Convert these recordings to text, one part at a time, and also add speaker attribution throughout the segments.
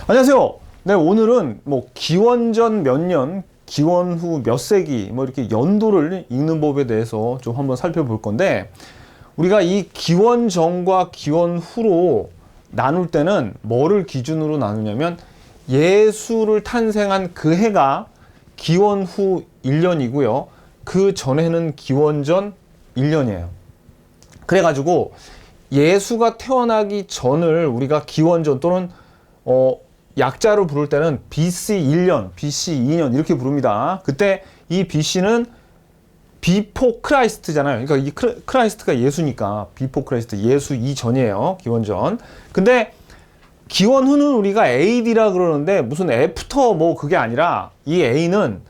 Speaker 1: 안녕하세요. 네, 오늘은 뭐 기원전 몇 년, 기원 후 몇 세기, 뭐 이렇게 연도를 읽는 법에 대해서 좀 한번 살펴볼 건데, 우리가 이 기원 전과 기원 후로 나눌 때는 뭐를 기준으로 나누냐면, 예수를 탄생한 그 해가 기원 후 1년이고요. 그 전에는 기원 전 1년이에요. 그래가지고 예수가 태어나기 전을 우리가 기원전 또는 약자로 부를 때는 BC 1년, BC 2년 이렇게 부릅니다. 그때 이 BC는 비포 크라이스트잖아요. 그러니까 이 크라이스트가 예수니까 비포 크라이스트, 예수 이전이에요. 기원전. 근데 기원 후는 우리가 AD라 그러는데 무슨 애프터 뭐 그게 아니라 이 A는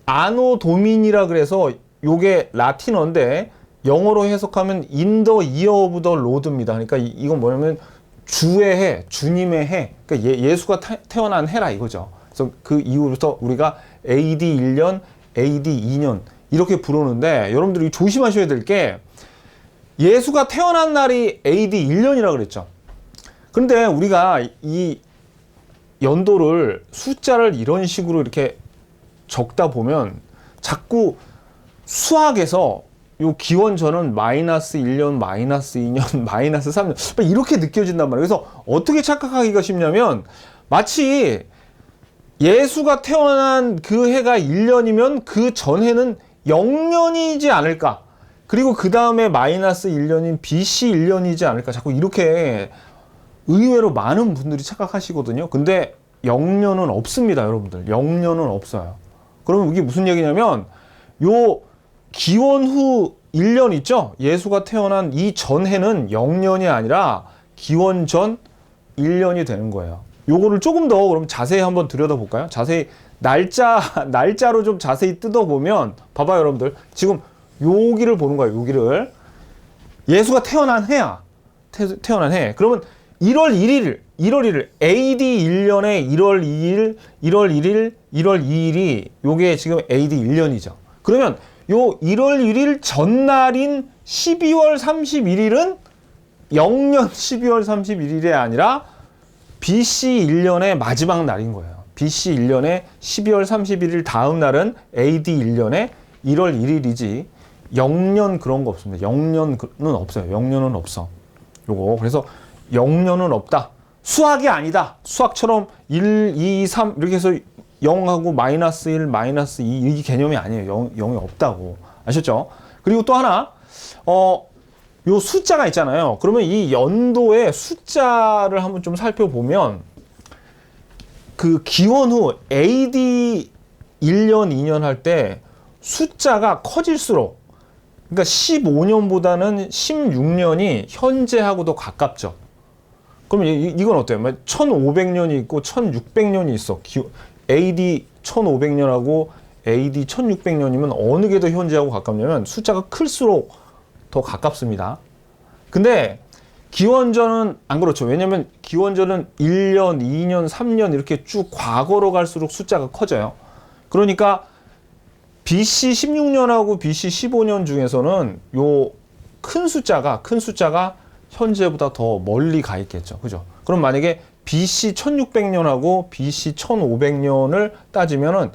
Speaker 1: 아노 도민이라 그래서 요게 라틴어인데 영어로 해석하면 in the year of the Lord입니다. 그러니까 이건 뭐냐면 주의 해, 주님의 해, 그러니까 예수가 태어난 해라 이거죠. 그래서 그 이후부터 우리가 AD 1년, AD 2년 이렇게 부르는데 여러분들이 조심하셔야 될 게 예수가 태어난 날이 AD 1년이라 그랬죠. 그런데 우리가 이 연도를 숫자를 이런 식으로 이렇게 적다 보면 자꾸 수학에서 요 기원전은 마이너스 1년, 마이너스 2년, 마이너스 3년 이렇게 느껴진단 말이에요. 그래서 어떻게 착각하기가 쉽냐면 마치 예수가 태어난 그 해가 1년이면 그 전해는 0년이지 않을까. 그리고 그 다음에 마이너스 1년인 BC 1년이지 않을까. 자꾸 이렇게 의외로 많은 분들이 착각하시거든요. 근데 0년은 없습니다, 여러분들. 0년은 없어요. 그러면 이게 무슨 얘기냐면 요 기원 후 1년 있죠? 예수가 태어난 이 전해는 0년이 아니라 기원 전 1년이 되는 거예요. 요거를 조금 더 그럼 자세히 한번 들여다볼까요? 자세히 날짜로 좀 자세히 뜯어보면 봐봐요, 여러분들. 지금 여기를 보는 거예요, 여기를. 예수가 태어난 해야. 태어난 해. 그러면 1월 1일, AD 1년에 1월 2일, 1월 1일, 1월 2일이 요게 지금 AD 1년이죠. 그러면 요 1월 1일 전날인 12월 31일은 0년 12월 31일이 아니라 BC 1년의 마지막 날인 거예요. BC 1년의 12월 31일 다음 날은 AD 1년의 1월 1일이지 0년 그런 거 없습니다. 0년은 없어요. 0년은 없어. 요거. 그래서 0년은 없다. 수학이 아니다. 수학처럼 1, 2, 3 이렇게 해서 0하고 마이너스 1, 마이너스 2 이 개념이 아니에요. 0이 없다고. 아셨죠? 그리고 또 하나 요 숫자가 있잖아요. 그러면 이 연도의 숫자를 한번 좀 살펴보면 그 기원 후 AD 1년, 2년 할 때 숫자가 커질수록 그러니까 15년보다는 16년이 현재하고 더 가깝죠. 그러면 이건 어때요? 1500년이 있고 1600년이 있어. AD 1500년하고 AD 1600년이면 어느 게 더 현재하고 가깝냐면 숫자가 클수록 더 가깝습니다. 근데 기원전은 안 그렇죠. 왜냐면 기원전은 1년, 2년, 3년 이렇게 쭉 과거로 갈수록 숫자가 커져요. 그러니까 BC 16년하고 BC 15년 중에서는 요 큰 숫자가 현재보다 더 멀리 가 있겠죠. 그죠? 그럼 만약에 BC 1600년하고 BC 1500년을 따지면은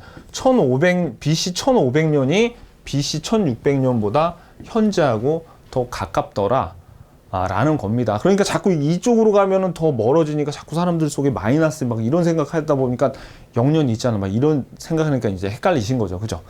Speaker 1: BC 1500년이 BC 1600년보다 현재하고 더 가깝더라. 라는 겁니다. 그러니까 자꾸 이쪽으로 가면은 더 멀어지니까 자꾸 사람들 속에 마이너스 막 이런 생각하다 보니까 0년이 있잖아. 막 이런 생각하니까 이제 헷갈리신 거죠. 그죠?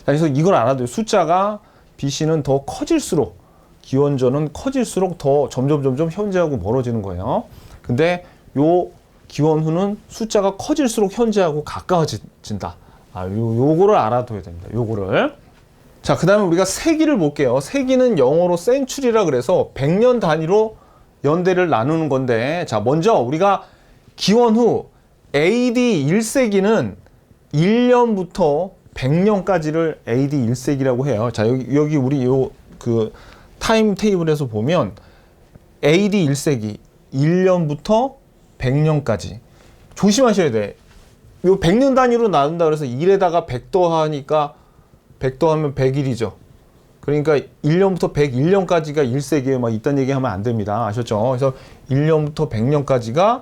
Speaker 1: 그래서 이걸 알아둬요. 숫자가 BC는 더 커질수록 기원전은 커질수록 더 점점 현재하고 멀어지는 거예요. 근데 요 기원 후는 숫자가 커질수록 현재하고 가까워진다. 요거를 알아둬야 됩니다. 요거를. 자, 그 다음에 우리가 세기를 볼게요. 세기는 영어로 센츄리라 그래서 100년 단위로 연대를 나누는 건데, 자, 먼저 우리가 기원 후 AD 1세기는 1년부터 100년까지를 AD 1세기라고 해요. 자, 여기 우리 그 타임 테이블에서 보면 AD 1세기 1년부터 100년까지 조심하셔야 돼. 요 100년 단위로 나눈다 그래서 1에다가 100 더하니까 100 더하면 100일이죠. 그러니까 1년부터 101년까지가 1세기에 막 이딴 얘기 하면 안 됩니다. 아셨죠? 그래서 1년부터 100년까지가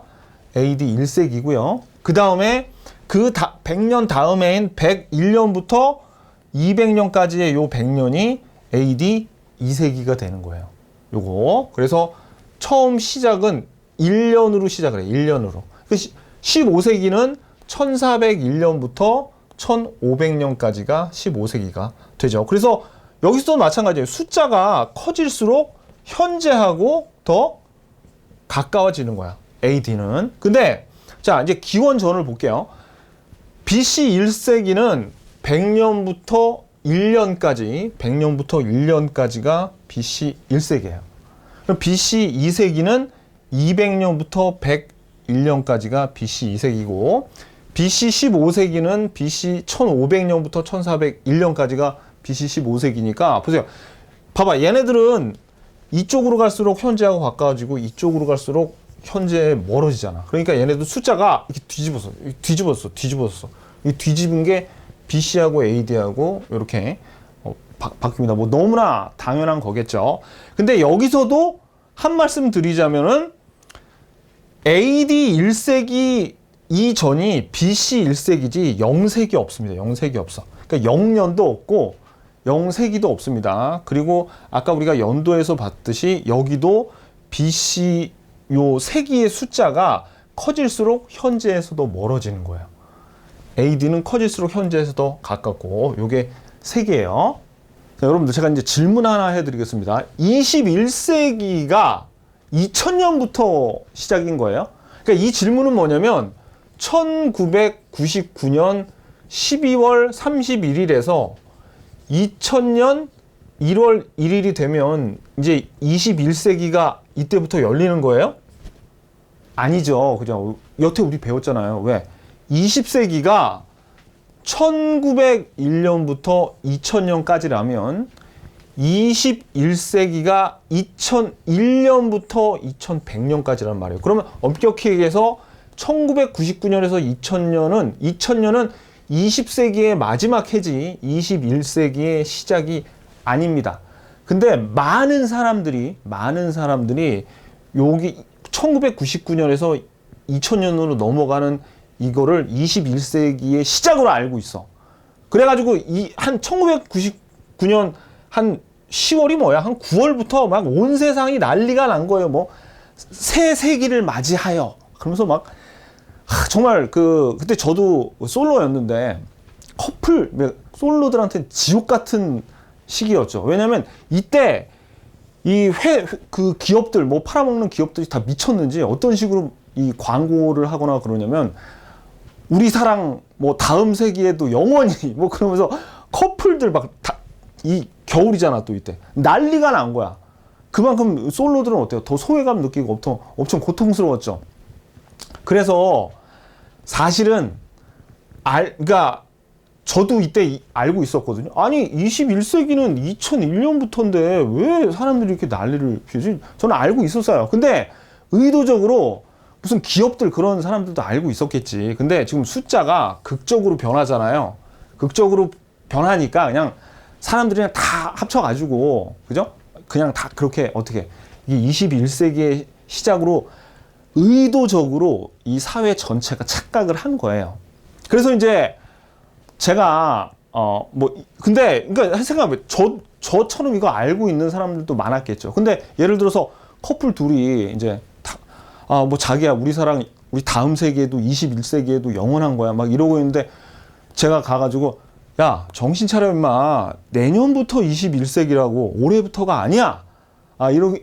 Speaker 1: AD 1세기고요. 그 다음에 100년 다음해인 101년부터 200년까지의 요 100년이 AD 2세기가 되는 거예요. 요거. 그래서 처음 시작은 1년으로 시작을 해요. 1년으로. 15세기는 1401년부터 1500년까지가 15세기가 되죠. 그래서 여기서도 마찬가지예요. 숫자가 커질수록 현재하고 더 가까워지는 거야. AD는. 근데 자, 이제 기원전을 볼게요. BC 1세기는 100년부터 1년까지가 BC 1세기예요. 그럼 BC 2세기는 200년부터 101년까지가 BC 2세기고, BC 15세기는 BC 1500년부터 1401년까지가 BC 15세기니까 보세요. 봐봐. 얘네들은 이쪽으로 갈수록 현재하고 가까워지고 이쪽으로 갈수록 현재에 멀어지잖아. 그러니까 얘네도 숫자가 이렇게 뒤집었어. 이 뒤집은 게 BC하고 AD하고 이렇게 바뀝니다. 뭐 너무나 당연한 거겠죠. 근데 여기서도 한 말씀 드리자면은 AD 1세기 이전이 BC 1세기지 0세기 없습니다. 0세기 없어. 그러니까 0년도 없고 0세기도 없습니다. 그리고 아까 우리가 연도에서 봤듯이 여기도 BC 요 세기의 숫자가 커질수록 현재에서도 멀어지는 거예요. AD는 커질수록 현재에서 더 가깝고 요게 세기예요. 자, 여러분들 제가 이제 질문 하나 해드리겠습니다. 21세기가 2000년부터 시작인 거예요. 그러니까 이 질문은 뭐냐면 1999년 12월 31일에서 2000년 1월 1일이 되면 이제 21세기가 이때부터 열리는 거예요? 아니죠. 그죠? 여태 우리 배웠잖아요. 왜? 20세기가 1901년부터 2000년까지라면 21세기가 2001년부터 2100년까지란 말이에요. 그러면 엄격히 얘기해서 1999년에서 2000년은 20세기의 마지막 해지 21세기의 시작이 아닙니다. 근데 많은 사람들이 여기 1999년에서 2000년으로 넘어가는 이거를 21세기의 시작으로 알고 있어. 그래가지고 한 1999년 한 10월이 뭐야? 한 9월부터 막 온 세상이 난리가 난 거예요. 뭐 새 세기를 맞이하여. 그러면서 막 정말 그때 저도 솔로였는데 솔로들한테는 지옥 같은 시기였죠. 왜냐면 이때 그 기업들 뭐 팔아먹는 기업들이 다 미쳤는지 어떤 식으로 이 광고를 하거나 그러냐면 우리 사랑 뭐 다음 세기에도 영원히 뭐 그러면서 커플들 막 이 겨울이잖아 또 이때 난리가 난 거야. 그만큼 솔로들은 어때요? 더 소외감 느끼고 엄청 고통스러웠죠. 그래서 사실은 그러니까 저도 이때 알고 있었거든요. 아니 21세기는 2001년부터인데 왜 사람들이 이렇게 난리를 피우지? 저는 알고 있었어요. 근데 의도적으로 무슨 기업들 그런 사람들도 알고 있었겠지. 근데 지금 숫자가 극적으로 변하잖아요. 극적으로 변하니까 그냥 사람들이 그냥 다 합쳐가지고 그죠? 그냥 다 그렇게 어떻게 이게 21세기의 시작으로 의도적으로 이 사회 전체가 착각을 한 거예요. 그래서 이제 제가 근데 그러니까 생각해보면 저처럼 이거 알고 있는 사람들도 많았겠죠. 근데 예를 들어서 커플 둘이 이제 뭐 자기야 우리 사랑 우리 다음 세기에도 21세기에도 영원한 거야 막 이러고 있는데 제가 가가지고 야 정신 차려 임마 내년부터 21세기라고 올해부터가 아니야.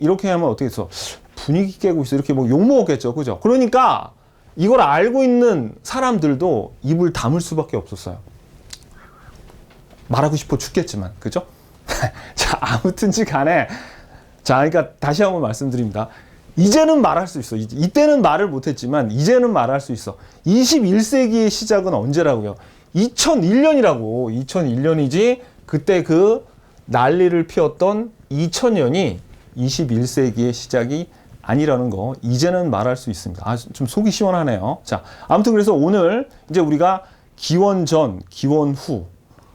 Speaker 1: 이렇게 하면 어떻게 했어? 분위기 깨고 있어. 이렇게 뭐 욕먹었겠죠. 그죠? 그러니까 이걸 알고 있는 사람들도 입을 다물 수밖에 없었어요. 말하고 싶어 죽겠지만. 그죠? 자, 아무튼지 간에. 자, 그러니까 다시 한번 말씀드립니다. 이제는 말할 수 있어. 이때는 말을 못했지만 이제는 말할 수 있어. 21세기의 시작은 언제라고요? 2001년이라고. 2001년이지 그때 그 난리를 피웠던 2000년이 21세기의 시작이 아니라는 거 이제는 말할 수 있습니다. 좀 속이 시원하네요. 자, 아무튼 그래서 오늘 이제 우리가 기원 전, 기원 후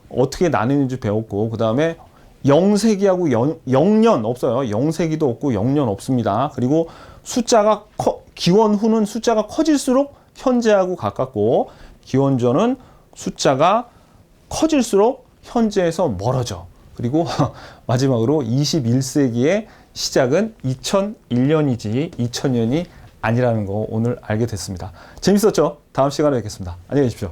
Speaker 1: 어떻게 나뉘는지 배웠고 그 다음에 0세기하고 0년 없어요. 0세기도 없고 0년 없습니다. 그리고 기원 후는 숫자가 커질수록 현재하고 가깝고 기원 전은 숫자가 커질수록 현재에서 멀어져. 그리고 마지막으로 21세기의 시작은 2001년이지 2000년이 아니라는 거 오늘 알게 됐습니다. 재밌었죠? 다음 시간에 뵙겠습니다. 안녕히 계십시오.